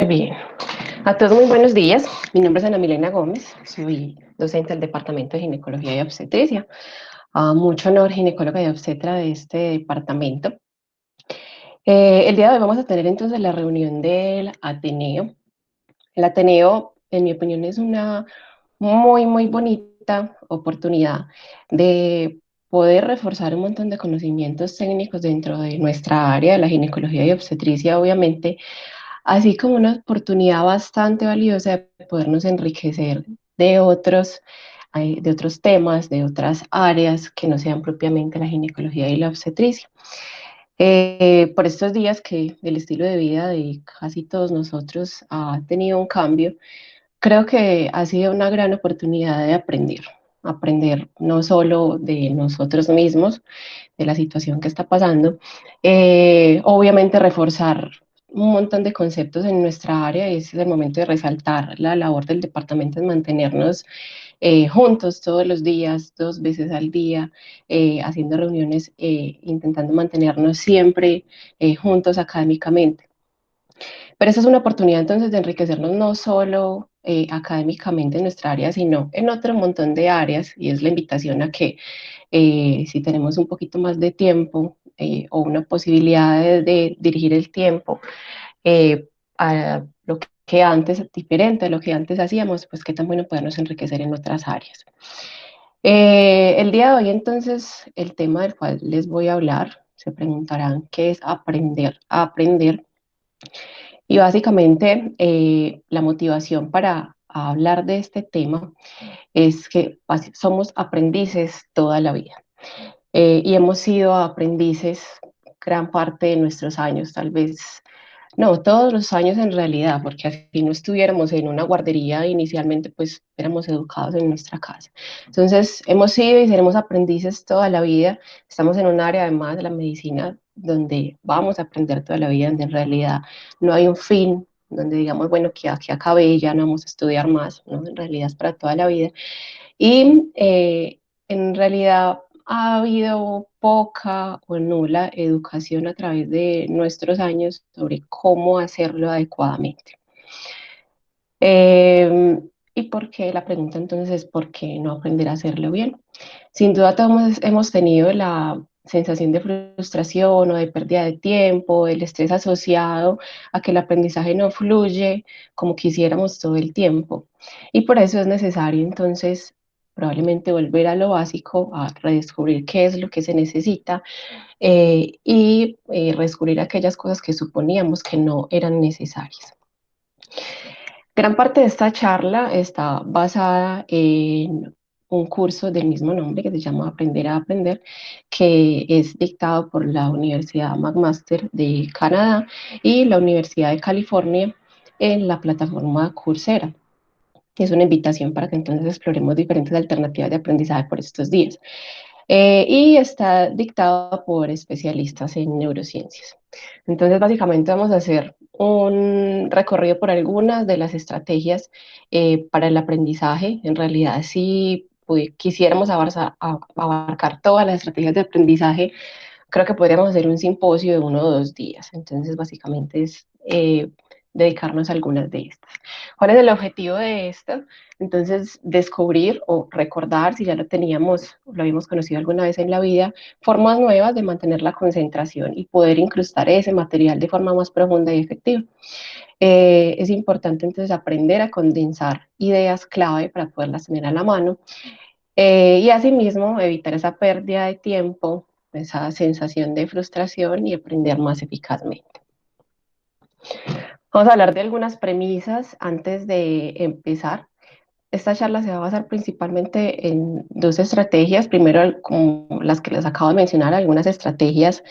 Bien, a todos muy buenos días. Mi nombre es Ana Milena Gómez, soy docente del Departamento de Ginecología y Obstetricia. Mucho honor, ginecóloga y obstetra de este departamento. El día de hoy vamos a tener entonces la reunión del Ateneo. El Ateneo, en mi opinión, es una muy bonita oportunidad de poder reforzar un montón de conocimientos técnicos dentro de nuestra área de la ginecología y obstetricia, obviamente, así como una oportunidad bastante valiosa de podernos enriquecer de de otros temas, de otras áreas que no sean propiamente la ginecología y la obstetricia. Por estos días que el estilo de vida de casi todos nosotros ha tenido un cambio, creo que ha sido una gran oportunidad de aprender no solo de nosotros mismos, de la situación que está pasando, obviamente reforzar un montón de conceptos en nuestra área y es el momento de resaltar la labor del departamento en mantenernos juntos todos los días, 2 veces al día, haciendo reuniones, intentando mantenernos siempre juntos académicamente. Pero esa es una oportunidad entonces de enriquecernos no solo académicamente en nuestra área, sino en otro montón de áreas, y es la invitación a que si tenemos un poquito más de tiempo o una posibilidad de dirigir el tiempo a lo que antes, diferente a lo que antes hacíamos, pues qué tan bueno podernos enriquecer en otras áreas. El día de hoy entonces el tema del cual les voy a hablar, se preguntarán qué es aprender a aprender. Y básicamente la motivación para hablar de este tema es que somos aprendices toda la vida y hemos sido aprendices gran parte de nuestros años, tal vez, no, todos los años en realidad, porque así no estuviéramos en una guardería inicialmente, pues éramos educados en nuestra casa. Entonces, hemos sido y seremos aprendices toda la vida. Estamos en un área además de la medicina donde vamos a aprender toda la vida, donde en realidad no hay un fin, donde digamos, bueno, que aquí acabé y ya no vamos a estudiar más, ¿no? En realidad es para toda la vida. Y en realidad ha habido poca o nula educación a través de nuestros años sobre cómo hacerlo adecuadamente. Eh, ¿Y por qué? La pregunta entonces es ¿por qué no aprender a hacerlo bien? Sin duda todos hemos tenido la sensación de frustración o de pérdida de tiempo, el estrés asociado a que el aprendizaje no fluye como quisiéramos todo el tiempo. Y por eso es necesario entonces probablemente volver a lo básico, a redescubrir qué es lo que se necesita y redescubrir aquellas cosas que suponíamos que no eran necesarias. Gran parte de esta charla está basada en un curso del mismo nombre que se llama Aprender a Aprender, que es dictado por la Universidad McMaster de Canadá y la Universidad de California en la plataforma Coursera. Es una invitación para que entonces exploremos diferentes alternativas de aprendizaje por estos días. Y está dictado por especialistas en neurociencias. Entonces, básicamente vamos a hacer un recorrido por algunas de las estrategias para el aprendizaje. En realidad, si quisiéramos abarcar todas las estrategias de aprendizaje, creo que podríamos hacer un simposio de 1 o 2 días. Entonces, básicamente es dedicarnos a algunas de estas. ¿Cuál es el objetivo de esto? Entonces, descubrir o recordar, si ya lo teníamos, lo habíamos conocido alguna vez en la vida, formas nuevas de mantener la concentración y poder incrustar ese material de forma más profunda y efectiva. Es importante entonces aprender a condensar ideas clave para poderlas tener a la mano y asimismo evitar esa pérdida de tiempo, esa sensación de frustración y aprender más eficazmente. Vamos a hablar de algunas premisas antes de empezar. Esta charla se va a basar principalmente en 2 estrategias. Primero, como las que les acabo de mencionar, algunas estrategias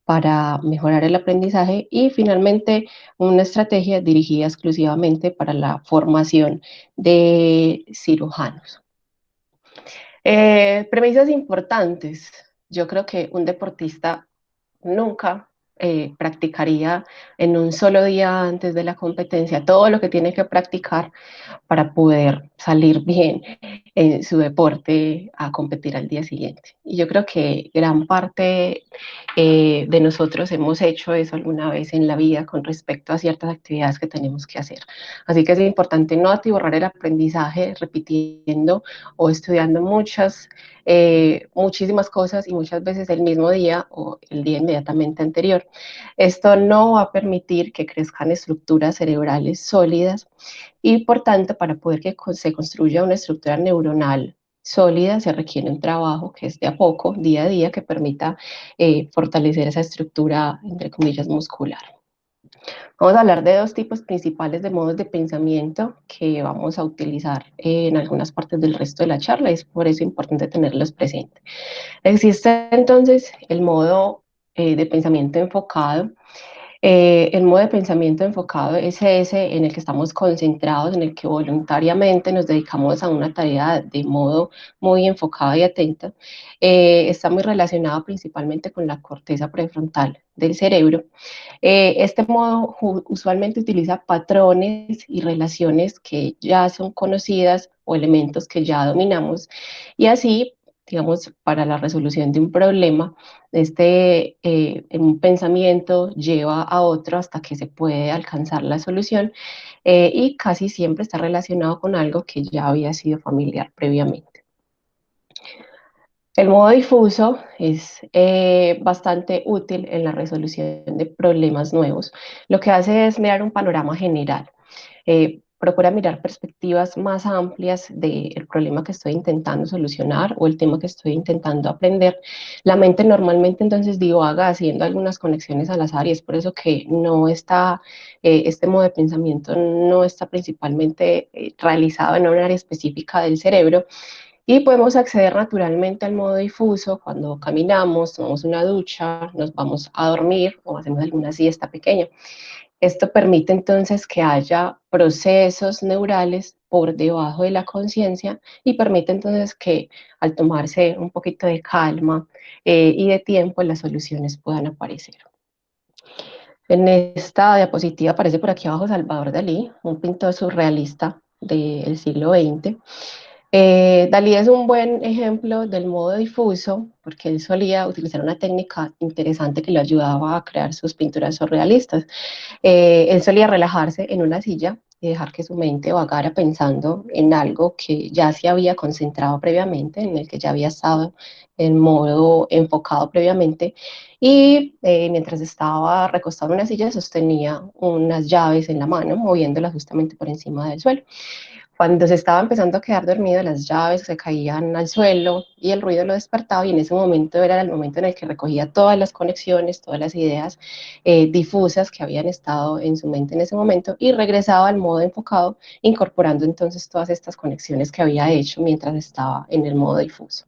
para mejorar el aprendizaje y finalmente una estrategia dirigida exclusivamente para la formación de cirujanos. Premisas importantes. Yo creo que un deportista nunca practicaría en un solo día antes de la competencia todo lo que tiene que practicar para poder salir bien en su deporte a competir al día siguiente. Y yo creo que gran parte de nosotros hemos hecho eso alguna vez en la vida con respecto a ciertas actividades que tenemos que hacer. Así que es importante no atiborrar el aprendizaje repitiendo o estudiando muchísimas cosas y muchas veces el mismo día o el día inmediatamente anterior. Esto no va a permitir que crezcan estructuras cerebrales sólidas y por tanto, para poder que se construya una estructura neuronal sólida, se requiere un trabajo que es de a poco, día a día, que permita fortalecer esa estructura, entre comillas, muscular. Vamos a hablar de dos tipos principales de modos de pensamiento que vamos a utilizar en algunas partes del resto de la charla, y es por eso importante tenerlos presentes. Existe entonces el modo de pensamiento enfocado. El modo de pensamiento enfocado es ese en el que estamos concentrados, en el que voluntariamente nos dedicamos a una tarea de modo muy enfocado y atento. Está muy relacionado principalmente con la corteza prefrontal del cerebro. Este modo usualmente utiliza patrones y relaciones que ya son conocidas o elementos que ya dominamos y así, digamos, para la resolución de un problema, un pensamiento lleva a otro hasta que se puede alcanzar la solución y casi siempre está relacionado con algo que ya había sido familiar previamente. El modo difuso es bastante útil en la resolución de problemas nuevos. Lo que hace es mirar un panorama general. Procura mirar perspectivas más amplias del problema que estoy intentando solucionar o el tema que estoy intentando aprender. La mente normalmente entonces divaga haciendo algunas conexiones al azar y es por eso que no está, este modo de pensamiento no está principalmente realizado en una área específica del cerebro, y podemos acceder naturalmente al modo difuso cuando caminamos, tomamos una ducha, nos vamos a dormir o hacemos alguna siesta pequeña. Esto permite entonces que haya procesos neurales por debajo de la conciencia y permite entonces que al tomarse un poquito de calma y de tiempo las soluciones puedan aparecer. En esta diapositiva aparece por aquí abajo Salvador Dalí, un pintor surrealista del siglo XX. Dalí es un buen ejemplo del modo difuso porque él solía utilizar una técnica interesante que le ayudaba a crear sus pinturas surrealistas. Él solía relajarse en una silla y dejar que su mente vagara pensando en algo que ya se había concentrado previamente, en el que ya había estado en modo enfocado previamente, y mientras estaba recostado en una silla sostenía unas llaves en la mano, moviéndolas justamente por encima del suelo. Cuando se estaba empezando a quedar dormido, las llaves se caían al suelo y el ruido lo despertaba, y en ese momento era el momento en el que recogía todas las conexiones, todas las ideas difusas que habían estado en su mente en ese momento y regresaba al modo enfocado, incorporando entonces todas estas conexiones que había hecho mientras estaba en el modo difuso.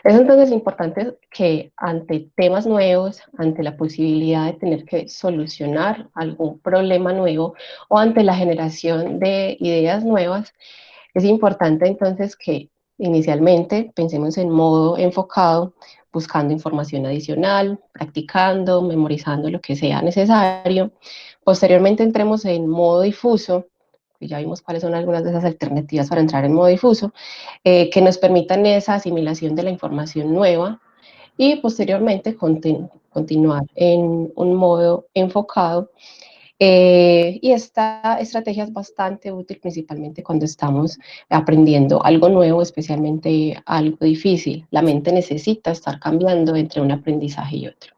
Es entonces importante que ante temas nuevos, ante la posibilidad de tener que solucionar algún problema nuevo o ante la generación de ideas nuevas, es importante entonces que inicialmente pensemos en modo enfocado, buscando información adicional, practicando, memorizando lo que sea necesario. Posteriormente entremos en modo difuso, que ya vimos cuáles son algunas de esas alternativas para entrar en modo difuso, que nos permitan esa asimilación de la información nueva y posteriormente continuar en un modo enfocado. Y esta estrategia es bastante útil principalmente cuando estamos aprendiendo algo nuevo, especialmente algo difícil. La mente necesita estar cambiando entre un aprendizaje y otro.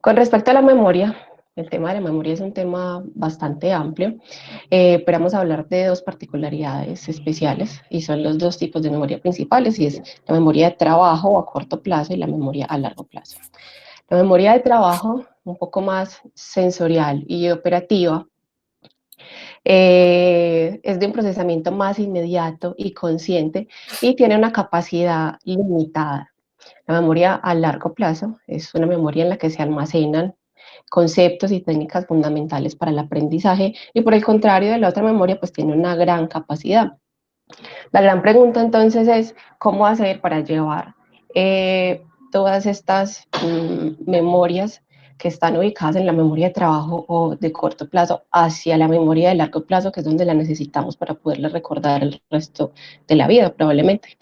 Con respecto a la memoria, el tema de la memoria es un tema bastante amplio, pero vamos a hablar de dos particularidades especiales y son los dos tipos de memoria principales, y es la memoria de trabajo a corto plazo y la memoria a largo plazo. La memoria de trabajo, un poco más sensorial y operativa, es de un procesamiento más inmediato y consciente y tiene una capacidad limitada. La memoria a largo plazo es una memoria en la que se almacenan conceptos y técnicas fundamentales para el aprendizaje, y por el contrario de la otra memoria pues tiene una gran capacidad. La gran pregunta entonces es cómo hacer para llevar todas estas memorias que están ubicadas en la memoria de trabajo o de corto plazo hacia la memoria de largo plazo, que es donde la necesitamos para poderla recordar el resto de la vida probablemente.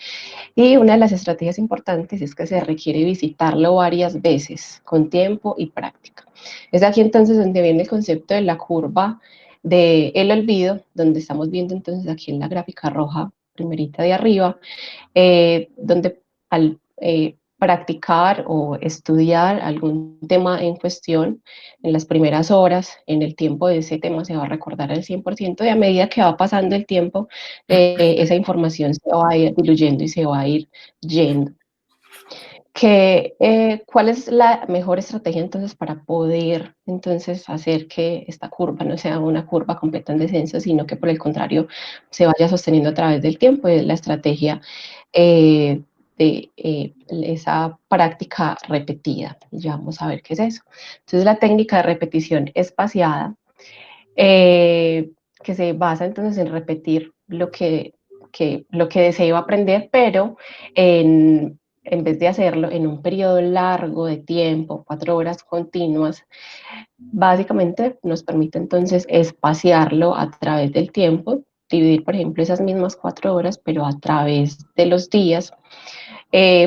Y una de las estrategias importantes es que se requiere visitarlo varias veces, con tiempo y práctica. Es aquí entonces donde viene el concepto de la curva del olvido, donde estamos viendo entonces aquí en la gráfica roja, primerita de arriba, donde al practicar o estudiar algún tema en cuestión, en las primeras horas, en el tiempo de ese tema se va a recordar al 100% y a medida que va pasando el tiempo, esa información se va a ir diluyendo y se va a ir yendo. ¿Cuál es la mejor estrategia entonces para poder entonces hacer que esta curva no sea una curva completa en descenso, sino que por el contrario se vaya sosteniendo a través del tiempo? Es la estrategia de esa práctica repetida. Ya vamos a ver qué es eso. Entonces la técnica de repetición espaciada, que se basa entonces en repetir lo que deseo aprender, pero en vez de hacerlo en un periodo largo de tiempo, 4 horas continuas, básicamente nos permite entonces espaciarlo a través del tiempo, dividir, por ejemplo, esas mismas 4 horas, pero a través de los días,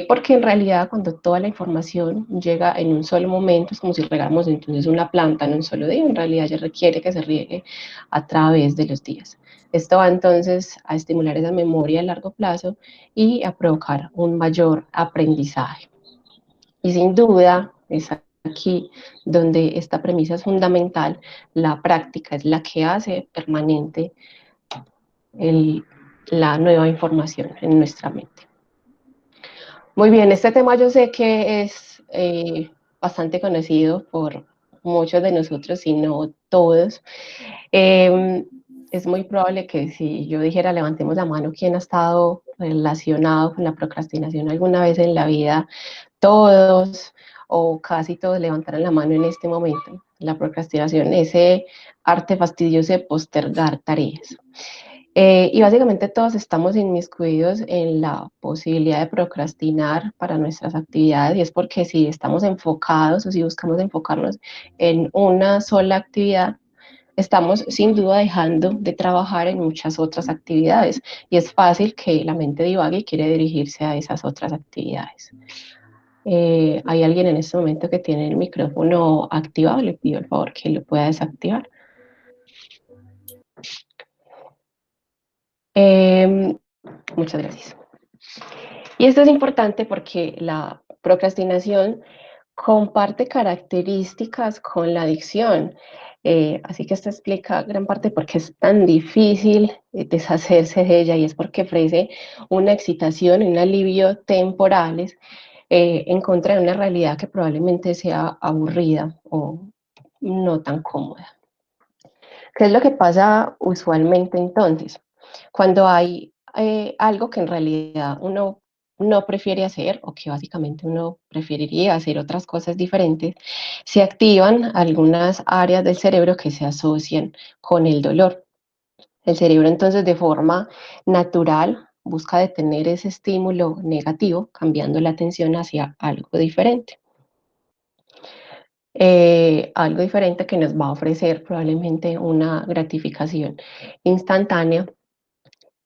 porque en realidad cuando toda la información llega en un solo momento, es como si regáramos entonces una planta en un solo día, en realidad ya requiere que se riegue a través de los días. Esto va entonces a estimular esa memoria a largo plazo y a provocar un mayor aprendizaje. Y sin duda, es aquí donde esta premisa es fundamental, la práctica es la que hace permanente la nueva información en nuestra mente. Muy bien, este tema yo sé que es bastante conocido por muchos de nosotros, si no todos. Es muy probable que si yo dijera levantemos la mano, ¿quién ha estado relacionado con la procrastinación alguna vez en la vida? Todos o casi todos levantaran la mano en este momento. La procrastinación, ese arte fastidioso de postergar tareas. Y básicamente todos estamos inmiscuidos en la posibilidad de procrastinar para nuestras actividades y es porque si estamos enfocados o si buscamos enfocarnos en una sola actividad, estamos sin duda dejando de trabajar en muchas otras actividades y es fácil que la mente divague y quiere dirigirse a esas otras actividades. ¿Hay alguien en este momento que tiene el micrófono activado? Le pido el favor que lo pueda desactivar. Muchas gracias. Y esto es importante porque la procrastinación comparte características con la adicción. Así que esto explica gran parte por qué es tan difícil deshacerse de ella y es porque ofrece una excitación y un alivio temporales en contra de una realidad que probablemente sea aburrida o no tan cómoda. ¿Qué es lo que pasa usualmente entonces? Cuando hay algo que en realidad uno no prefiere hacer o que básicamente uno preferiría hacer otras cosas diferentes, se activan algunas áreas del cerebro que se asocian con el dolor. El cerebro entonces de forma natural busca detener ese estímulo negativo, cambiando la atención hacia algo diferente que nos va a ofrecer probablemente una gratificación instantánea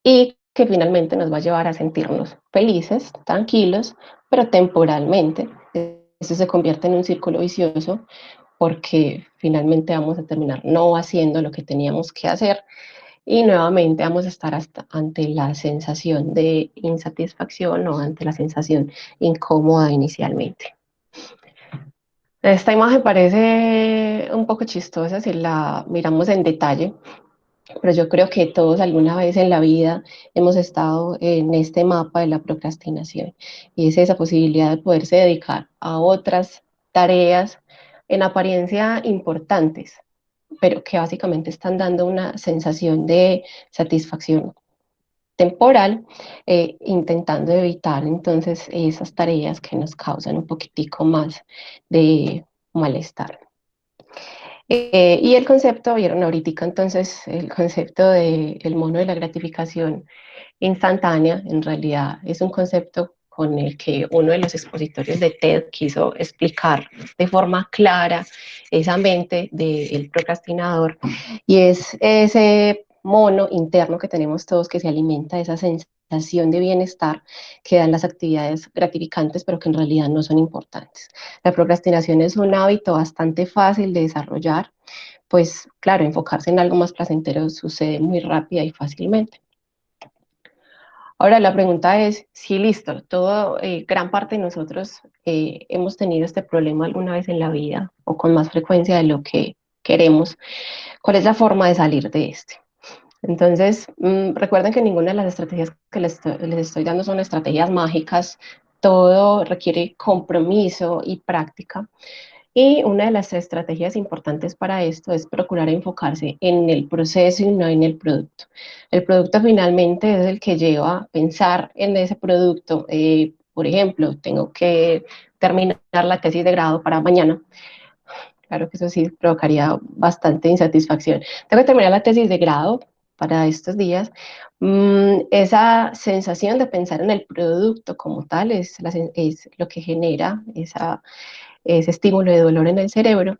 y que finalmente nos va a llevar a sentirnos felices, tranquilos, pero temporalmente. Eso se convierte en un círculo vicioso porque finalmente vamos a terminar no haciendo lo que teníamos que hacer y nuevamente vamos a estar ante la sensación de insatisfacción o ante la sensación incómoda inicialmente. Esta imagen parece un poco chistosa si la miramos en detalle, pero yo creo que todos alguna vez en la vida hemos estado en este mapa de la procrastinación y es esa posibilidad de poderse dedicar a otras tareas en apariencia importantes, pero que básicamente están dando una sensación de satisfacción temporal, intentando evitar entonces esas tareas que nos causan un poquitico más de malestar. Y el concepto, vieron ahorita entonces, el concepto del mono de la gratificación instantánea, en realidad es un concepto con el que uno de los expositores de TED quiso explicar de forma clara esa mente del procrastinador, y es ese mono interno que tenemos todos que se alimenta de esa sensación de bienestar que dan las actividades gratificantes, pero que en realidad no son importantes. La procrastinación es un hábito bastante fácil de desarrollar, pues claro, enfocarse en algo más placentero sucede muy rápida y fácilmente. Ahora la pregunta es, si listo, gran parte de nosotros hemos tenido este problema alguna vez en la vida o con más frecuencia de lo que queremos, ¿cuál es la forma de salir de este? Entonces, recuerden que ninguna de las estrategias que les estoy dando son estrategias mágicas, todo requiere compromiso y práctica. Y una de las estrategias importantes para esto es procurar enfocarse en el proceso y no en el producto. El producto finalmente es el que lleva a pensar en ese producto. Por ejemplo, tengo que terminar la tesis de grado para mañana. Claro que eso sí provocaría bastante insatisfacción. Tengo que terminar la tesis de grado para estos días. Esa sensación de pensar en el producto como tal es lo que genera ese estímulo de dolor en el cerebro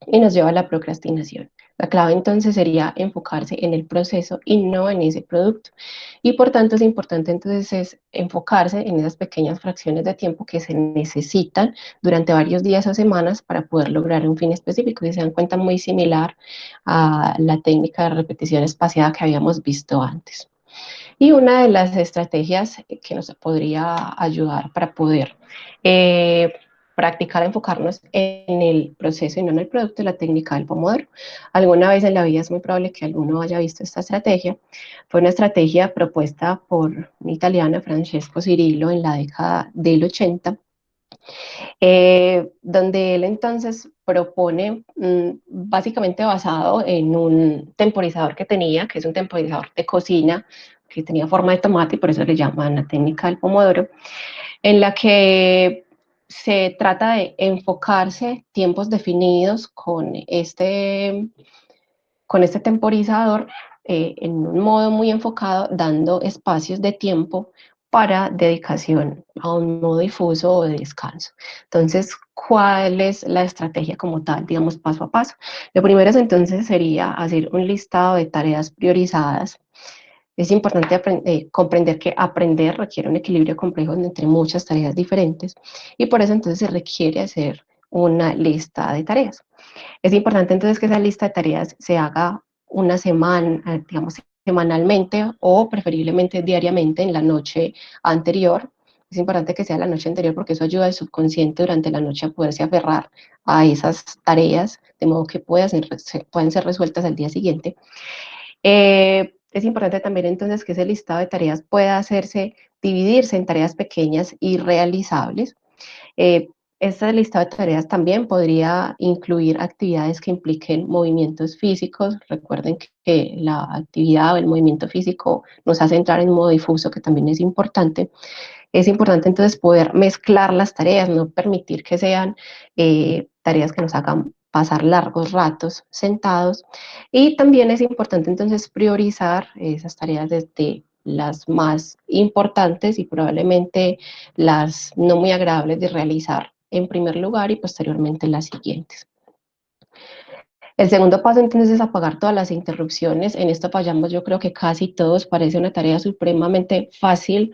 y nos lleva a la procrastinación. La clave entonces sería enfocarse en el proceso y no en ese producto. Y por tanto es importante entonces es enfocarse en esas pequeñas fracciones de tiempo que se necesitan durante varios días o semanas para poder lograr un fin específico. Y se dan cuenta, muy similar a la técnica de repetición espaciada que habíamos visto antes. Y una de las estrategias que nos podría ayudar para poder practicar, enfocarnos en el proceso y no en el producto, es la técnica del pomodoro. Alguna vez en la vida es muy probable que alguno haya visto esta estrategia. Fue una estrategia propuesta por un italiano, Francesco Cirillo, en la década del 80, donde él entonces propone, básicamente basado en un temporizador que tenía, que es un temporizador de cocina, que tenía forma de tomate y por eso le llaman la técnica del pomodoro, en la que se trata de enfocarse tiempos definidos con este temporizador, en un modo muy enfocado, dando espacios de tiempo para dedicación a un modo difuso o de descanso. Entonces, ¿cuál es la estrategia como tal? Digamos, paso a paso. Lo primero es, entonces sería hacer un listado de tareas priorizadas. Es importante comprender que aprender requiere un equilibrio complejo entre muchas tareas diferentes, y por eso entonces se requiere hacer una lista de tareas. Es importante entonces que esa lista de tareas se haga una semana, digamos, semanalmente o preferiblemente diariamente en la noche anterior. Es importante que sea la noche anterior porque eso ayuda al subconsciente durante la noche a poderse aferrar a esas tareas, de modo que pueden ser resueltas al día siguiente. Es importante también entonces que ese listado de tareas pueda dividirse en tareas pequeñas y realizables. Eh, Esta lista de tareas también podría incluir actividades que impliquen movimientos físicos. Recuerden que la actividad o el movimiento físico nos hace entrar en modo difuso, que también es importante. Es importante entonces poder mezclar las tareas, no permitir que sean tareas que nos hagan pasar largos ratos sentados. Y también es importante entonces priorizar esas tareas desde las más importantes y probablemente las no muy agradables de realizar en primer lugar y posteriormente las siguientes. El segundo paso entonces es apagar todas las interrupciones. En esto fallamos, yo creo que casi todos, parece una tarea supremamente fácil,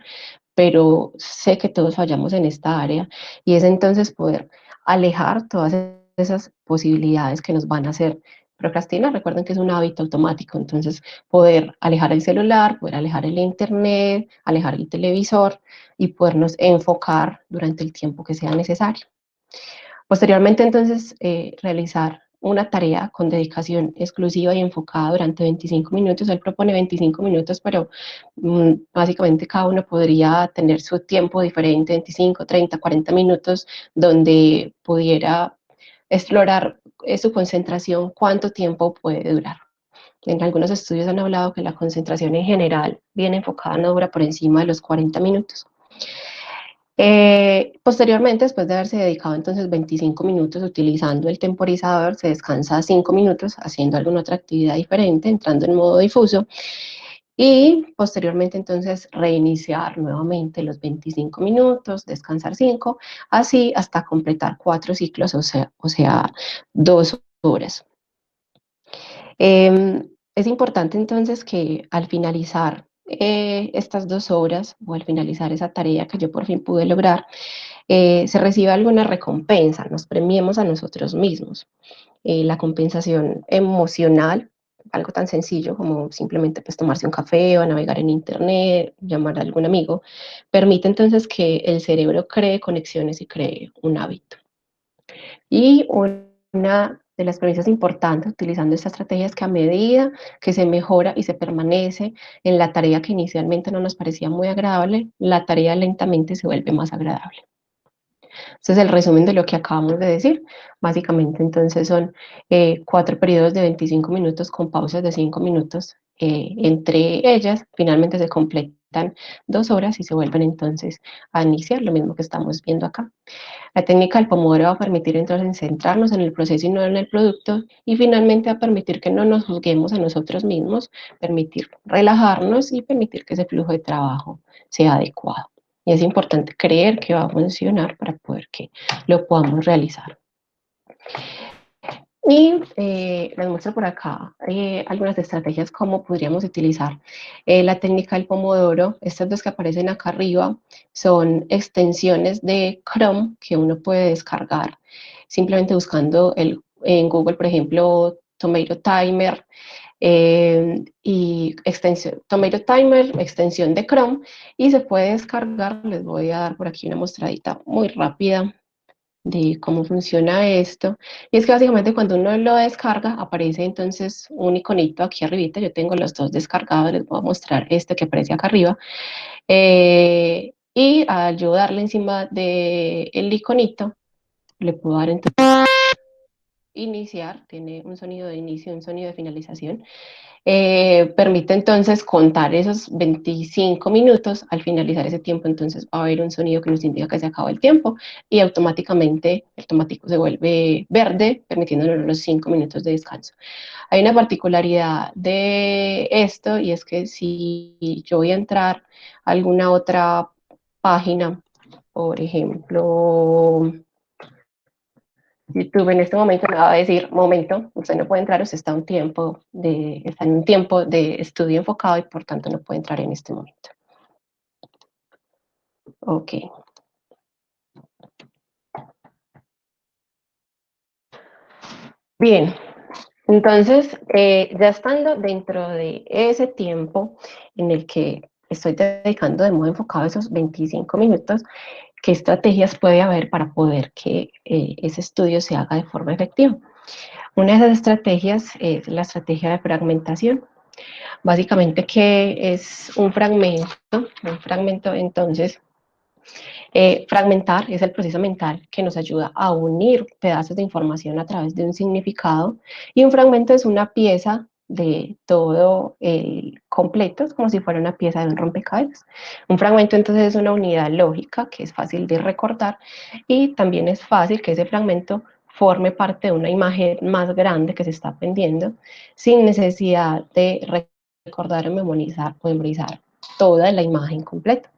pero sé que todos fallamos en esta área, y es entonces poder alejar todas esas posibilidades que nos van a hacer procrastinar. Recuerden que es un hábito automático, entonces poder alejar el celular, poder alejar el internet, alejar el televisor y podernos enfocar durante el tiempo que sea necesario. Posteriormente, entonces, realizar una tarea con dedicación exclusiva y enfocada durante 25 minutos. Él propone 25 minutos, pero básicamente cada uno podría tener su tiempo diferente, 25, 30, 40 minutos, donde pudiera explorar su concentración, cuánto tiempo puede durar. En algunos estudios han hablado que la concentración en general, bien enfocada, no dura por encima de los 40 minutos. Posteriormente, después de haberse dedicado entonces 25 minutos utilizando el temporizador, se descansa 5 minutos haciendo alguna otra actividad diferente, entrando en modo difuso, y posteriormente entonces reiniciar nuevamente los 25 minutos, descansar 5, así hasta completar 4 ciclos, o sea 2 horas. Es importante entonces que al finalizar estas 2 horas o al finalizar esa tarea que yo por fin pude lograr, se reciba alguna recompensa, nos premiemos a nosotros mismos. La compensación emocional, algo tan sencillo como simplemente pues, tomarse un café o navegar en internet, llamar a algún amigo, permite entonces que el cerebro cree conexiones y cree un hábito. Y una de las premisas importantes utilizando esta estrategia es que a medida que se mejora y se permanece en la tarea que inicialmente no nos parecía muy agradable, la tarea lentamente se vuelve más agradable. Este es el resumen de lo que acabamos de decir. Básicamente, entonces son 4 periodos de 25 minutos con pausas de 5 minutos entre ellas. Finalmente se completan 2 horas y se vuelven entonces a iniciar, lo mismo que estamos viendo acá. La técnica del Pomodoro va a permitir entonces centrarnos en el proceso y no en el producto, y finalmente va a permitir que no nos juzguemos a nosotros mismos, permitir relajarnos y permitir que ese flujo de trabajo sea adecuado. Y es importante creer que va a funcionar para poder que lo podamos realizar. Y les muestro por acá algunas estrategias cómo podríamos utilizar la técnica del Pomodoro. Estas dos que aparecen acá arriba son extensiones de Chrome que uno puede descargar simplemente buscando en Google, por ejemplo, Tomato Timer y Tomato Timer, extensión de Chrome, y se puede descargar. Les voy a dar por aquí una mostradita muy rápida de cómo funciona esto. Y es que básicamente cuando uno lo descarga, aparece entonces un iconito aquí arribita. Yo tengo los dos descargados, les voy a mostrar este que aparece acá arriba. Y al yo darle encima del iconito, le puedo dar entonces iniciar, tiene un sonido de inicio, un sonido de finalización. Permite entonces contar esos 25 minutos. Al finalizar ese tiempo, entonces va a haber un sonido que nos indica que se acabó el tiempo y automáticamente el tomático se vuelve verde, permitiéndonos los 5 minutos de descanso. Hay una particularidad de esto y es que si yo voy a entrar a alguna otra página, por ejemplo, YouTube en este momento me va a decir, momento, usted no puede entrar, usted está en un tiempo de estudio enfocado y por tanto no puede entrar en este momento. Ok. Bien, entonces ya estando dentro de ese tiempo en el que estoy dedicando de modo enfocado esos 25 minutos, ¿qué estrategias puede haber para poder que ese estudio se haga de forma efectiva? Una de esas estrategias es la estrategia de fragmentación. Básicamente, que es un fragmento? Un fragmento, entonces, fragmentar es el proceso mental que nos ayuda a unir pedazos de información a través de un significado, y un fragmento es una pieza de todo el completo, es como si fuera una pieza de un rompecabezas. Un fragmento entonces es una unidad lógica que es fácil de recordar, y también es fácil que ese fragmento forme parte de una imagen más grande que se está aprendiendo sin necesidad de recordar o memorizar toda la imagen completa.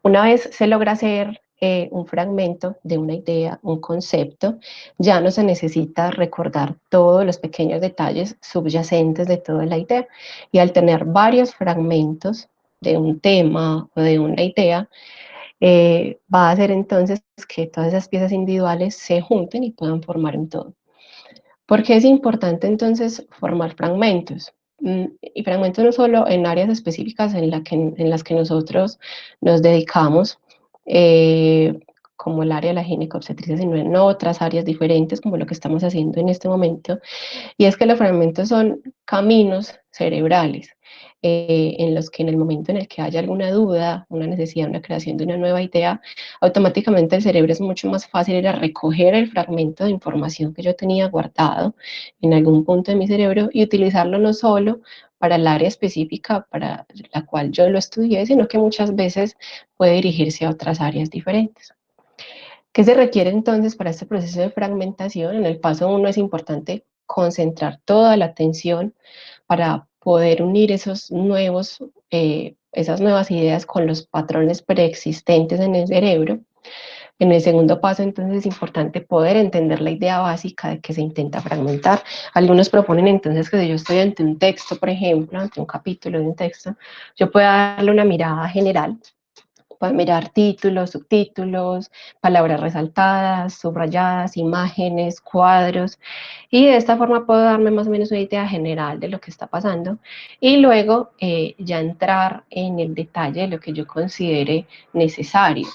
Una vez se logra hacer un fragmento de una idea, un concepto, ya no se necesita recordar todos los pequeños detalles subyacentes de toda la idea. Y al tener varios fragmentos de un tema o de una idea, va a hacer entonces que todas esas piezas individuales se junten y puedan formar un todo. ¿Por qué es importante entonces formar fragmentos? Y fragmentos no solo en áreas específicas en las que nosotros nos dedicamos, eh, como el área de la ginecobstetricia, sino en otras áreas diferentes, como lo que estamos haciendo en este momento. Y es que los fragmentos son caminos cerebrales en los que en el momento en el que haya alguna duda, una necesidad, una creación de una nueva idea, automáticamente el cerebro es mucho más fácil ir a recoger el fragmento de información que yo tenía guardado en algún punto de mi cerebro y utilizarlo no solo para el área específica para la cual yo lo estudié, sino que muchas veces puede dirigirse a otras áreas diferentes. ¿Qué se requiere entonces para este proceso de fragmentación? En el paso 1 es importante concentrar toda la atención para poder unir esas nuevas ideas con los patrones preexistentes en el cerebro. En el segundo paso, entonces, es importante poder entender la idea básica de que se intenta fragmentar. Algunos proponen entonces que si yo estoy ante un texto, por ejemplo, ante un capítulo de un texto, yo pueda darle una mirada general, puedo mirar títulos, subtítulos, palabras resaltadas, subrayadas, imágenes, cuadros, y de esta forma puedo darme más o menos una idea general de lo que está pasando y luego ya entrar en el detalle de lo que yo considere necesario.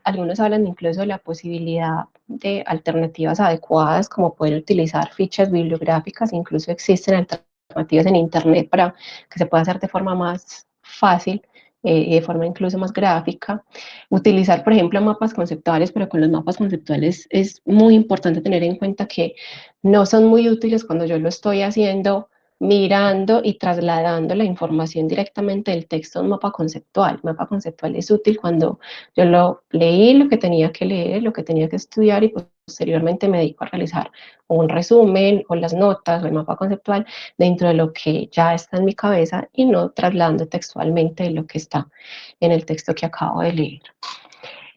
Algunos hablan incluso de la posibilidad de alternativas adecuadas, como poder utilizar fichas bibliográficas, incluso existen alternativas en Internet para que se pueda hacer de forma más fácil, de forma incluso más gráfica. Utilizar, por ejemplo, mapas conceptuales, pero con los mapas conceptuales es muy importante tener en cuenta que no son muy útiles cuando yo lo estoy haciendo mirando y trasladando la información directamente del texto a un mapa conceptual. El mapa conceptual es útil cuando yo leí lo que tenía que leer, lo que tenía que estudiar y posteriormente me dedico a realizar un resumen o las notas o el mapa conceptual dentro de lo que ya está en mi cabeza y no trasladando textualmente lo que está en el texto que acabo de leer.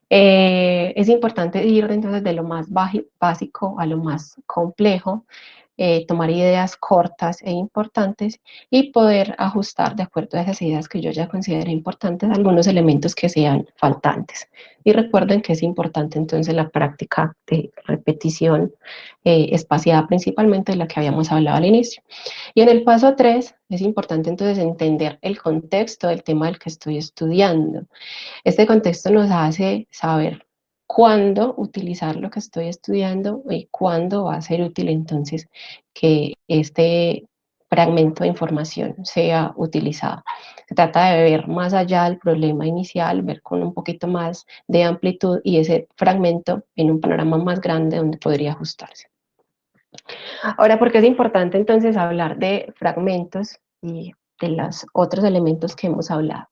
Es importante ir entonces de lo más básico a lo más complejo, tomar ideas cortas e importantes y poder ajustar de acuerdo a esas ideas que yo ya considero importantes algunos elementos que sean faltantes. Y recuerden que es importante entonces la práctica de repetición espaciada, principalmente de la que habíamos hablado al inicio. Y en el paso 3 es importante entonces entender el contexto del tema del que estoy estudiando. Este contexto nos hace saber cuándo utilizar lo que estoy estudiando y cuándo va a ser útil entonces que este fragmento de información sea utilizado. Se trata de ver más allá del problema inicial, ver con un poquito más de amplitud y ese fragmento en un panorama más grande donde podría ajustarse. Ahora, ¿por qué es importante entonces hablar de fragmentos y de los otros elementos que hemos hablado?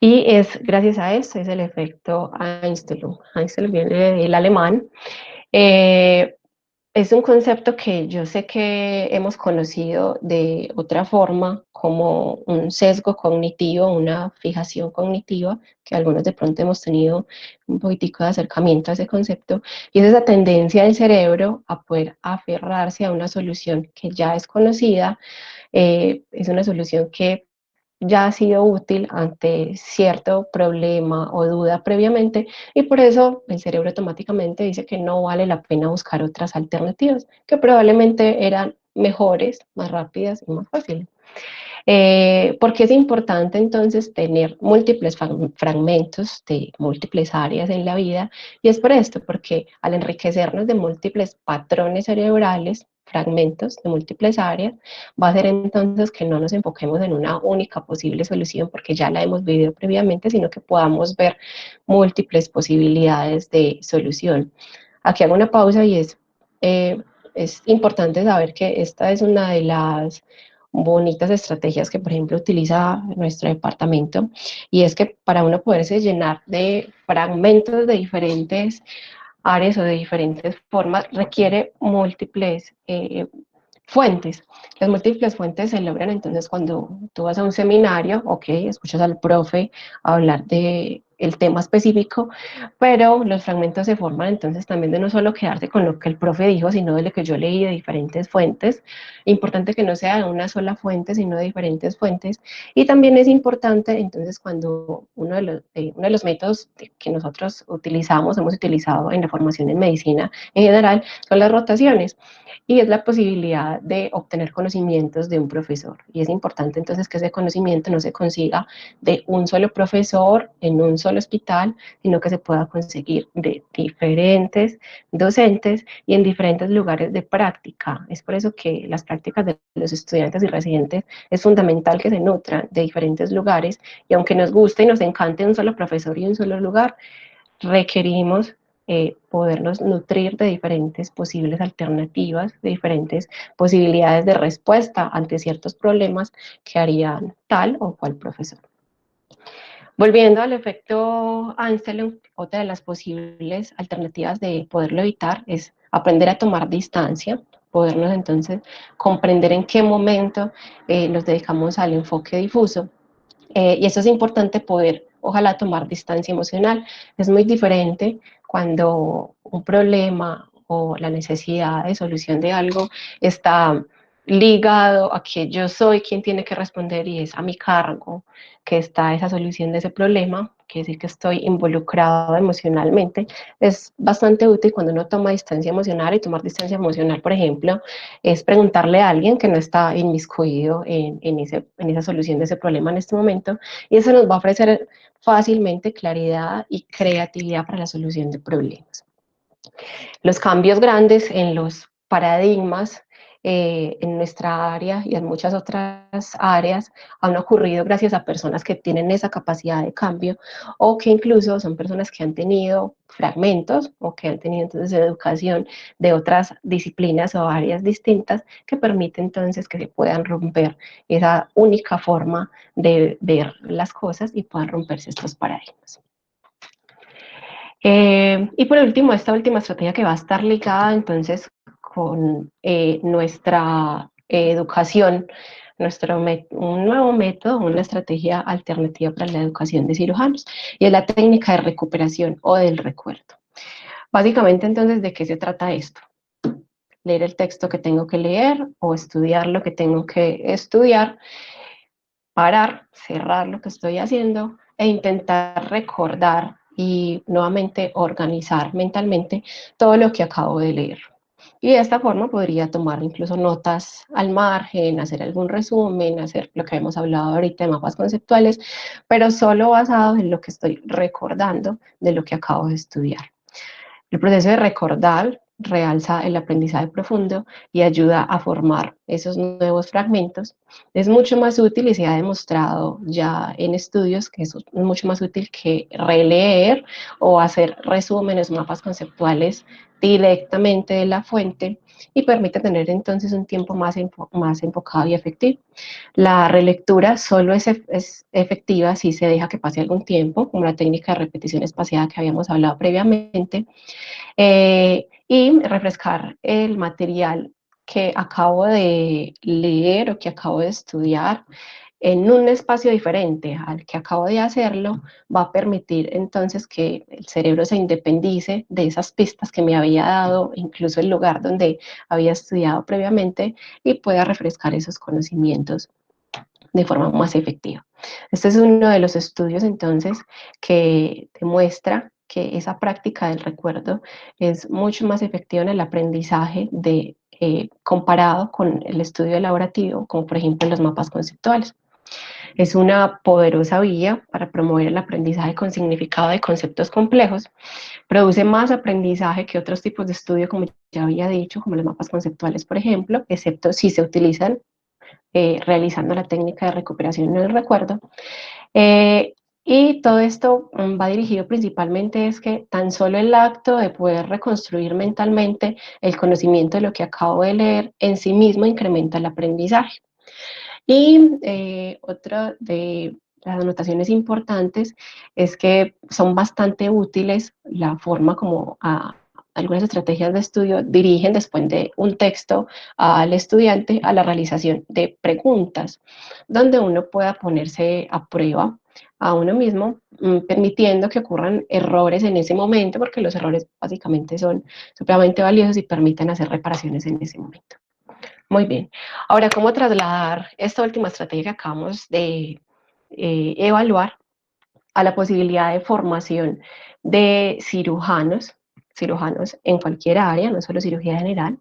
Y es gracias a eso, es el efecto Einstein. Einstein viene del alemán. Eh, es un concepto que yo sé que hemos conocido de otra forma, como un sesgo cognitivo, una fijación cognitiva, que algunos de pronto hemos tenido un poquitico de acercamiento a ese concepto, y es esa tendencia del cerebro a poder aferrarse a una solución que ya es conocida, es una solución que ya ha sido útil ante cierto problema o duda previamente y por eso el cerebro automáticamente dice que no vale la pena buscar otras alternativas que probablemente eran mejores, más rápidas y más fáciles. Porque es importante entonces tener múltiples fragmentos de múltiples áreas en la vida y es por esto, porque al enriquecernos de múltiples patrones cerebrales, fragmentos de múltiples áreas, va a hacer entonces que no nos enfoquemos en una única posible solución porque ya la hemos vivido previamente, sino que podamos ver múltiples posibilidades de solución. Aquí hago una pausa y es importante saber que esta es una de las bonitas estrategias que, por ejemplo, utiliza nuestro departamento, y es que para uno poderse llenar de fragmentos de diferentes áreas o de diferentes formas, requiere múltiples fuentes. Las múltiples fuentes se logran entonces cuando tú vas a un seminario, ok, escuchas al profe hablar de el tema específico, pero los fragmentos se forman entonces también de no solo quedarse con lo que el profe dijo, sino de lo que yo leí de diferentes fuentes. Importante que no sea de una sola fuente, sino de diferentes fuentes. Y también es importante entonces cuando uno de los métodos que nosotros utilizamos, hemos utilizado en la formación en medicina en general, son las rotaciones y es la posibilidad de obtener conocimientos de un profesor. Y es importante entonces que ese conocimiento no se consiga de un solo profesor en un solo hospital, sino que se pueda conseguir de diferentes docentes y en diferentes lugares de práctica. Es por eso que las prácticas de los estudiantes y residentes es fundamental que se nutran de diferentes lugares y aunque nos guste y nos encante un solo profesor y un solo lugar, requerimos podernos nutrir de diferentes posibles alternativas, de diferentes posibilidades de respuesta ante ciertos problemas que harían tal o cual profesor. Volviendo al efecto Einstein, otra de las posibles alternativas de poderlo evitar es aprender a tomar distancia. podernos entonces comprender en qué momento nos dedicamos al enfoque difuso. Y eso es importante poder, ojalá, tomar distancia emocional. Es muy diferente cuando un problema o la necesidad de solución de algo está ligado a que yo soy quien tiene que responder y es a mi cargo que está esa solución de ese problema, que decir que estoy involucrado emocionalmente. Es bastante útil cuando uno toma distancia emocional, y tomar distancia emocional, por ejemplo, es preguntarle a alguien que no está inmiscuido en esa solución de ese problema en este momento, y eso nos va a ofrecer fácilmente claridad y creatividad para la solución de problemas. Los cambios grandes en los paradigmas en nuestra área y en muchas otras áreas han ocurrido gracias a personas que tienen esa capacidad de cambio, o que incluso son personas que han tenido fragmentos o que han tenido entonces educación de otras disciplinas o áreas distintas, que permite entonces que se puedan romper esa única forma de ver las cosas y puedan romperse estos paradigmas. Y por último, esta última estrategia que va a estar ligada entonces con nuestra educación, un nuevo método, una estrategia alternativa para la educación de cirujanos, y es la técnica de recuperación o del recuerdo. Básicamente, entonces, ¿de qué se trata esto? Leer el texto que tengo que leer o estudiar lo que tengo que estudiar, parar, cerrar lo que estoy haciendo e intentar recordar y nuevamente organizar mentalmente todo lo que acabo de leer. Y de esta forma podría tomar incluso notas al margen, hacer algún resumen, hacer lo que hemos hablado ahorita de mapas conceptuales, pero solo basado en lo que estoy recordando de lo que acabo de estudiar. El proceso de recordar realza el aprendizaje profundo y ayuda a formar esos nuevos fragmentos. Es mucho más útil, y se ha demostrado ya en estudios que es mucho más útil que releer o hacer resúmenes, mapas conceptuales directamente de la fuente, y permite tener entonces un tiempo más enfocado y efectivo. La relectura solo es efectiva si se deja que pase algún tiempo, como la técnica de repetición espaciada que habíamos hablado previamente, y refrescar el material que acabo de leer o que acabo de estudiar en un espacio diferente al que acabo de hacerlo, va a permitir entonces que el cerebro se independice de esas pistas que me había dado, incluso el lugar donde había estudiado previamente, y pueda refrescar esos conocimientos de forma más efectiva. Este es uno de los estudios entonces que demuestra que esa práctica del recuerdo es mucho más efectiva en el aprendizaje comparado con el estudio elaborativo, como por ejemplo los mapas conceptuales. Es una poderosa vía para promover el aprendizaje con significado de conceptos complejos, produce más aprendizaje que otros tipos de estudio, como ya había dicho, como los mapas conceptuales, por ejemplo, excepto si se utilizan realizando la técnica de recuperación del recuerdo. Eh, y todo esto va dirigido principalmente es que tan solo el acto de poder reconstruir mentalmente el conocimiento de lo que acabo de leer en sí mismo incrementa el aprendizaje. Y otra de las anotaciones importantes es que son bastante útiles la forma como algunas estrategias de estudio dirigen después de un texto al estudiante a la realización de preguntas, donde uno pueda ponerse a prueba a uno mismo, permitiendo que ocurran errores en ese momento, porque los errores básicamente son supremamente valiosos y permiten hacer reparaciones en ese momento. Muy bien. Ahora, ¿cómo trasladar esta última estrategia que acabamos de evaluar a la posibilidad de formación de cirujanos en cualquier área, no solo cirugía general?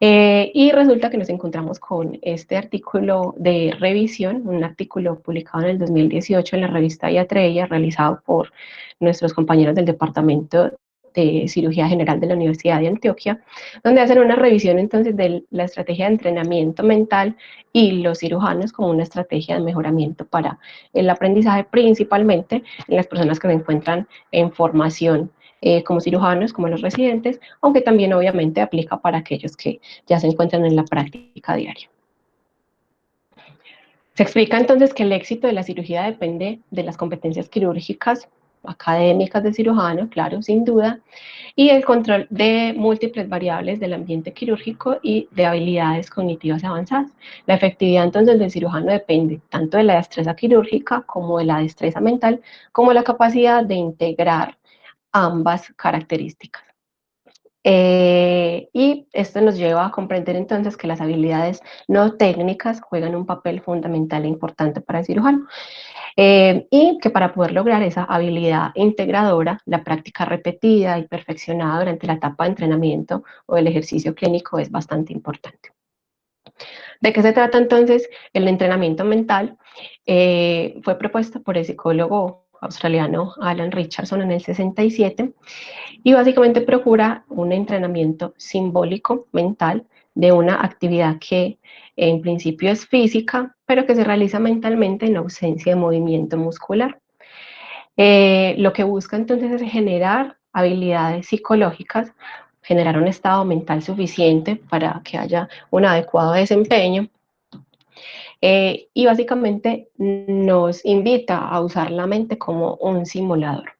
Y resulta que nos encontramos con este artículo de revisión, un artículo publicado en el 2018 en la revista Iatreia, realizado por nuestros compañeros del Departamento de Cirugía General de la Universidad de Antioquia, donde hacen una revisión entonces de la estrategia de entrenamiento mental y los cirujanos como una estrategia de mejoramiento para el aprendizaje, principalmente en las personas que se encuentran en formación como cirujanos, como los residentes, aunque también obviamente aplica para aquellos que ya se encuentran en la práctica diaria. Se explica entonces que el éxito de la cirugía depende de las competencias quirúrgicas académicas de cirujano, claro, sin duda, y el control de múltiples variables del ambiente quirúrgico y de habilidades cognitivas avanzadas. La efectividad entonces del cirujano depende tanto de la destreza quirúrgica como de la destreza mental, como la capacidad de integrar ambas características. Y esto nos lleva a comprender entonces que las habilidades no técnicas juegan un papel fundamental e importante para el cirujano. Y que para poder lograr esa habilidad integradora, la práctica repetida y perfeccionada durante la etapa de entrenamiento o el ejercicio clínico es bastante importante. ¿De qué se trata entonces el entrenamiento mental? Fue propuesto por el psicólogo australiano Alan Richardson en el 67 y básicamente procura un entrenamiento simbólico mental de una actividad que en principio es física, pero que se realiza mentalmente en ausencia de movimiento muscular. Lo que busca entonces es generar habilidades psicológicas, generar un estado mental suficiente para que haya un adecuado desempeño y básicamente nos invita a usar la mente como un simulador.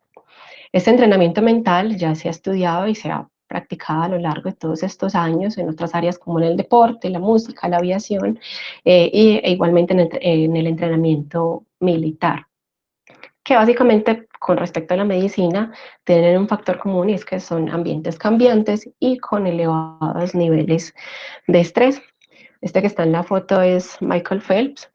Este entrenamiento mental ya se ha estudiado y se ha practicado a lo largo de todos estos años en otras áreas como en el deporte, la música, la aviación e igualmente en el entrenamiento militar, que básicamente con respecto a la medicina tienen un factor común y es que son ambientes cambiantes y con elevados niveles de estrés. Este que está en la foto es Michael Phelps,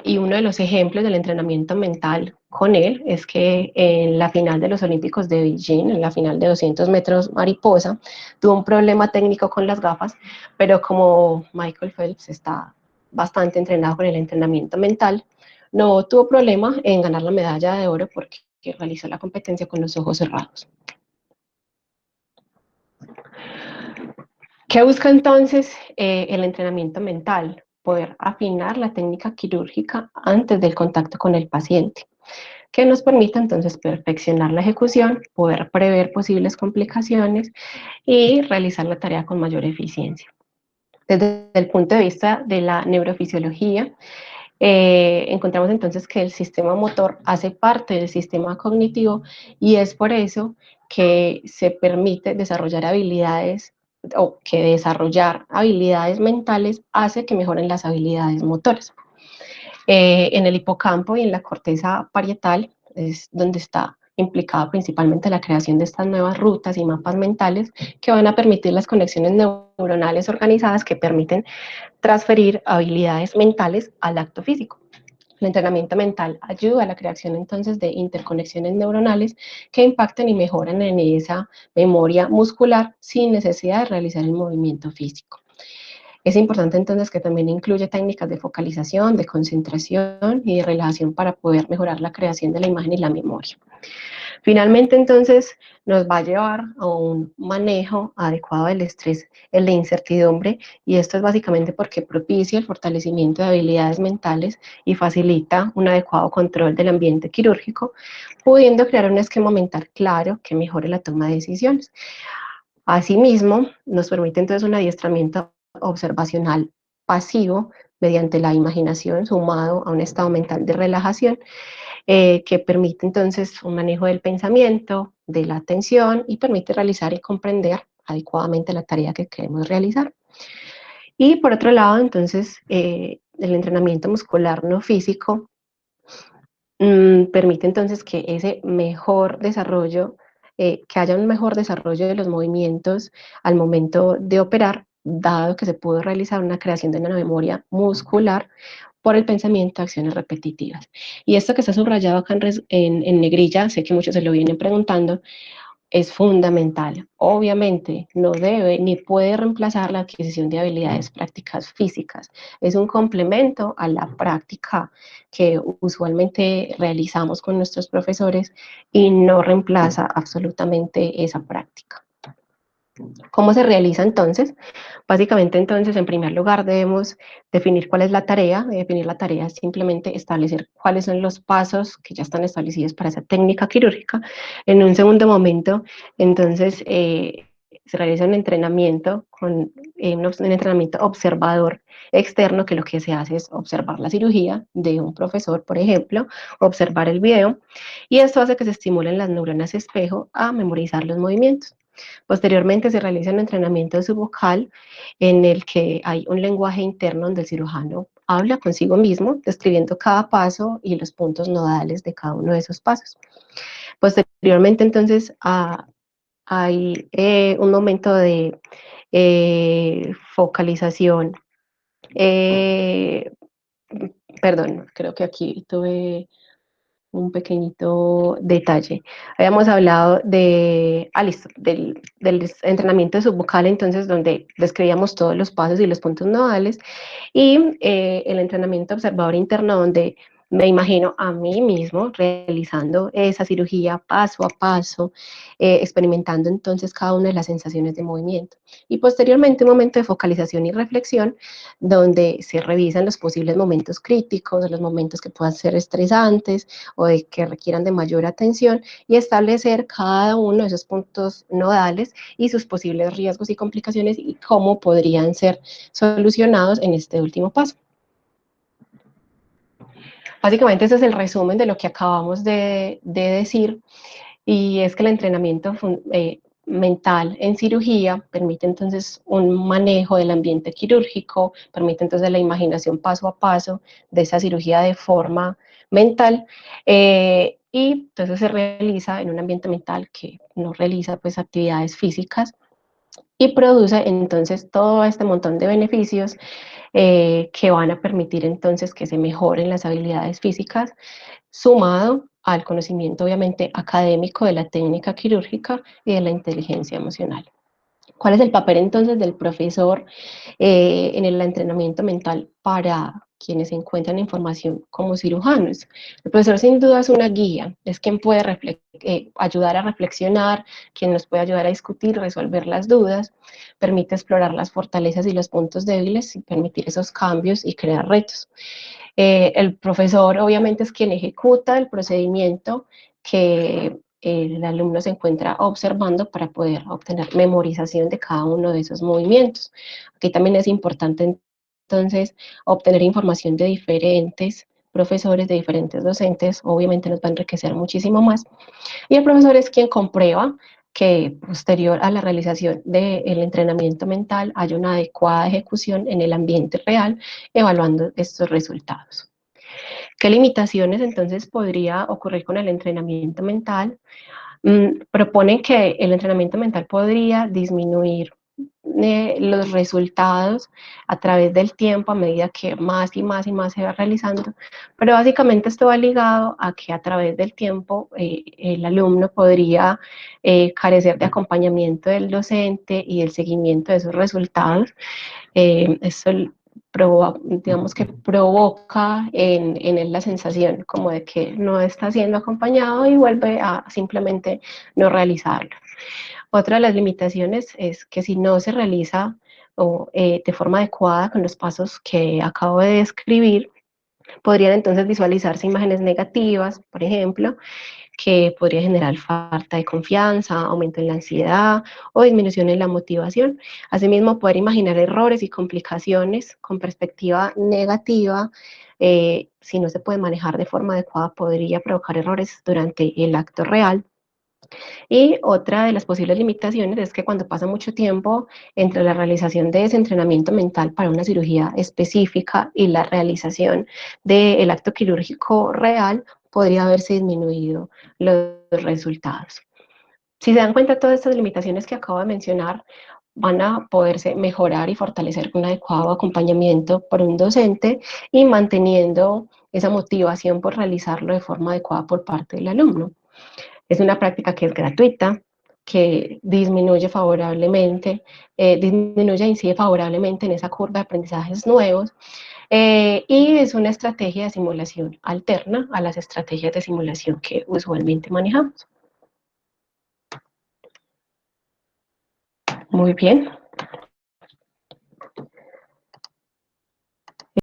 y uno de los ejemplos del entrenamiento mental con él es que en la final de los Olímpicos de Beijing, en la final de 200 metros mariposa, tuvo un problema técnico con las gafas, pero como Michael Phelps está bastante entrenado con el entrenamiento mental, no tuvo problema en ganar la medalla de oro porque realizó la competencia con los ojos cerrados. ¿Qué busca entonces el entrenamiento mental? Poder afinar la técnica quirúrgica antes del contacto con el paciente, que nos permita entonces perfeccionar la ejecución, poder prever posibles complicaciones y realizar la tarea con mayor eficiencia. Desde el punto de vista de la neurofisiología, encontramos entonces que el sistema motor hace parte del sistema cognitivo y es por eso que se permite desarrollar habilidades o que desarrollar habilidades mentales hace que mejoren las habilidades motoras. En el hipocampo y en la corteza parietal es donde está implicada principalmente la creación de estas nuevas rutas y mapas mentales que van a permitir las conexiones neuronales organizadas que permiten transferir habilidades mentales al acto físico. El entrenamiento mental ayuda a la creación entonces de interconexiones neuronales que impactan y mejoran en esa memoria muscular sin necesidad de realizar el movimiento físico. Es importante entonces que también incluye técnicas de focalización, de concentración y de relajación para poder mejorar la creación de la imagen y la memoria. Finalmente, entonces, nos va a llevar a un manejo adecuado del estrés, el de incertidumbre, y esto es básicamente porque propicia el fortalecimiento de habilidades mentales y facilita un adecuado control del ambiente quirúrgico, pudiendo crear un esquema mental claro que mejore la toma de decisiones. Asimismo, nos permite entonces un adiestramiento observacional pasivo mediante la imaginación sumado a un estado mental de relajación que permite entonces un manejo del pensamiento, de la atención y permite realizar y comprender adecuadamente la tarea que queremos realizar. Y por otro lado, entonces, el entrenamiento muscular no físico permite entonces que ese mejor desarrollo, que haya un mejor desarrollo de los movimientos al momento de operar, dado que se pudo realizar una creación de una memoria muscular por el pensamiento de acciones repetitivas. Y esto que está subrayado acá en negrilla, sé que muchos se lo vienen preguntando, es fundamental. Obviamente no debe ni puede reemplazar la adquisición de habilidades prácticas físicas. Es un complemento a la práctica que usualmente realizamos con nuestros profesores y no reemplaza absolutamente esa práctica. ¿Cómo se realiza entonces? Básicamente entonces, en primer lugar, debemos definir cuál es la tarea. Definir la tarea es simplemente establecer cuáles son los pasos que ya están establecidos para esa técnica quirúrgica. En un segundo momento, entonces, se realiza un entrenamiento con un entrenamiento observador externo, que lo que se hace es observar la cirugía de un profesor, por ejemplo, observar el video, y esto hace que se estimulen las neuronas espejo a memorizar los movimientos. Posteriormente se realiza un entrenamiento subvocal en el que hay un lenguaje interno donde el cirujano habla consigo mismo, describiendo cada paso y los puntos nodales de cada uno de esos pasos. Posteriormente, entonces, hay un momento de focalización. Eh, Perdón, creo que aquí tuve un pequeñito detalle. Habíamos hablado listo, del entrenamiento subvocal, entonces, donde describíamos todos los pasos y los puntos nodales, y el entrenamiento observador interno, donde me imagino a mí mismo realizando esa cirugía paso a paso, experimentando entonces cada una de las sensaciones de movimiento. Y posteriormente un momento de focalización y reflexión, donde se revisan los posibles momentos críticos, los momentos que puedan ser estresantes o de que requieran de mayor atención, y establecer cada uno de esos puntos nodales y sus posibles riesgos y complicaciones y cómo podrían ser solucionados en este último paso. Básicamente ese es el resumen de lo que acabamos de decir, y es que el entrenamiento mental en cirugía permite entonces un manejo del ambiente quirúrgico, permite entonces la imaginación paso a paso de esa cirugía de forma mental, y entonces se realiza en un ambiente mental que no realiza pues actividades físicas, y produce entonces todo este montón de beneficios que van a permitir entonces que se mejoren las habilidades físicas, sumado al conocimiento obviamente académico de la técnica quirúrgica y de la inteligencia emocional. ¿Cuál es el papel entonces del profesor en el entrenamiento mental para quienes se encuentran en formación como cirujanos? El profesor sin duda es una guía, es quien puede ayudar a reflexionar, quien nos puede ayudar a discutir, resolver las dudas, permite explorar las fortalezas y los puntos débiles y permitir esos cambios y crear retos. El profesor obviamente es quien ejecuta el procedimiento que el alumno se encuentra observando para poder obtener memorización de cada uno de esos movimientos. Aquí también es importante entonces obtener información de diferentes profesores, de diferentes docentes, obviamente nos va a enriquecer muchísimo más. Y el profesor es quien comprueba que posterior a la realización del entrenamiento mental hay una adecuada ejecución en el ambiente real, evaluando estos resultados. ¿Qué limitaciones entonces podría ocurrir con el entrenamiento mental? Proponen que el entrenamiento mental podría disminuir los resultados a través del tiempo a medida que más y más y más se va realizando, pero básicamente esto va ligado a que a través del tiempo el alumno podría carecer de acompañamiento del docente y el seguimiento de esos resultados. Eso digamos que provoca en él la sensación como de que no está siendo acompañado y vuelve a simplemente no realizarlo. Otra de las limitaciones es que si no se realiza de forma adecuada con los pasos que acabo de describir, podrían entonces visualizarse imágenes negativas, por ejemplo, que podría generar falta de confianza, aumento en la ansiedad o disminución en la motivación. Asimismo, poder imaginar errores y complicaciones con perspectiva negativa, si no se puede manejar de forma adecuada, podría provocar errores durante el acto real. Y otra de las posibles limitaciones es que cuando pasa mucho tiempo entre la realización de ese entrenamiento mental para una cirugía específica y la realización del acto quirúrgico real, podría haberse disminuido los resultados. Si se dan cuenta, todas estas limitaciones que acabo de mencionar van a poderse mejorar y fortalecer con un adecuado acompañamiento por un docente y manteniendo esa motivación por realizarlo de forma adecuada por parte del alumno. Es una práctica que es gratuita, que disminuye favorablemente, disminuye e incide favorablemente en esa curva de aprendizajes nuevos, y es una estrategia de simulación alterna a las estrategias de simulación que usualmente manejamos. Muy bien.